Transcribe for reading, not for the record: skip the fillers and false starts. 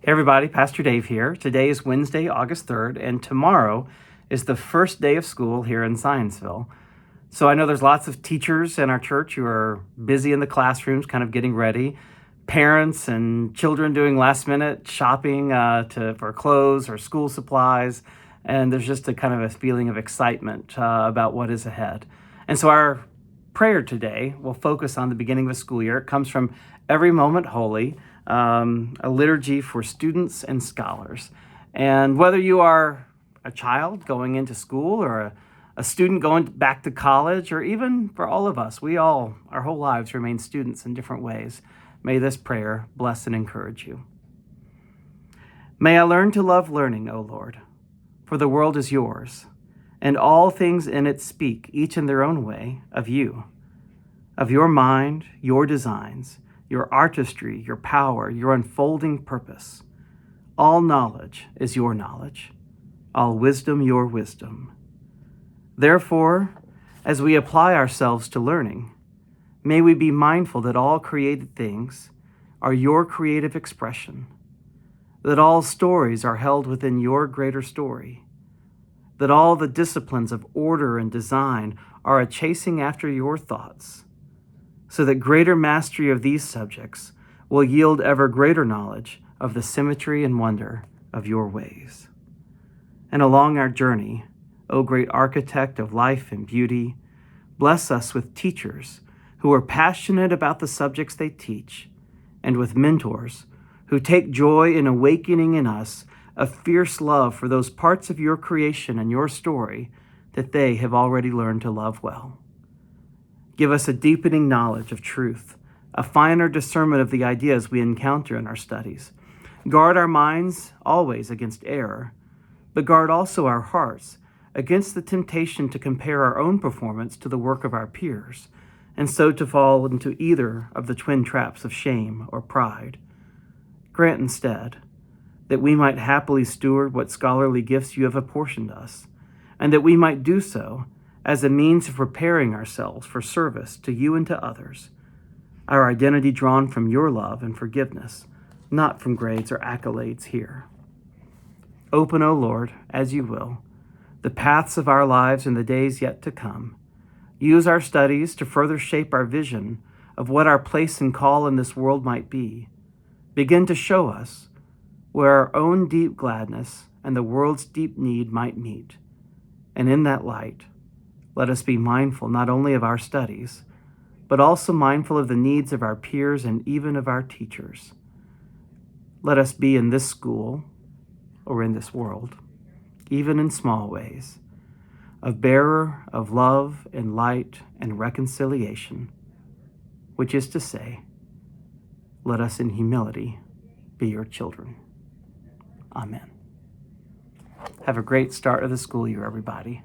Hey everybody, Pastor Dave here. Today is Wednesday, August 3rd, and tomorrow is the first day of school here in Zionsville. So I know there's lots of teachers in our church who are busy in the classrooms, kind of getting ready. Parents and children doing last-minute shopping for clothes or school supplies, and there's just a kind of a feeling of excitement about what is ahead. And so our prayer today will focus on the beginning of the school year. It comes from Every Moment Holy, a liturgy for students and scholars. And whether you are a child going into school or a student going back to college, or even for all of us, our whole lives remain students in different ways. May this prayer bless and encourage you. May I learn to love learning, O Lord, for the world is yours, and all things in it speak, each in their own way, of you, of your mind, your designs, your artistry, your power, your unfolding purpose. All knowledge is your knowledge, all wisdom your wisdom. Therefore, as we apply ourselves to learning, may we be mindful that all created things are your creative expression, that all stories are held within your greater story, that all the disciplines of order and design are a chasing after your thoughts, so that greater mastery of these subjects will yield ever greater knowledge of the symmetry and wonder of your ways. And along our journey, O great architect of life and beauty, bless us with teachers who are passionate about the subjects they teach, and with mentors who take joy in awakening in us a fierce love for those parts of your creation and your story that they have already learned to love well. Give us a deepening knowledge of truth, a finer discernment of the ideas we encounter in our studies. Guard our minds always against error, but guard also our hearts against the temptation to compare our own performance to the work of our peers, and so to fall into either of the twin traps of shame or pride. Grant instead that we might happily steward what scholarly gifts you have apportioned us, and that we might do so as a means of preparing ourselves for service to you and to others, our identity drawn from your love and forgiveness, not from grades or accolades here. Open, O Lord, as you will, the paths of our lives in the days yet to come. Use our studies to further shape our vision of what our place and call in this world might be. Begin to show us where our own deep gladness and the world's deep need might meet. And in that light, let us be mindful not only of our studies, but also mindful of the needs of our peers and even of our teachers. Let us be in this school, or in this world, even in small ways, a bearer of love and light and reconciliation, which is to say, let us in humility be your children. Amen. Have a great start of the school year, everybody.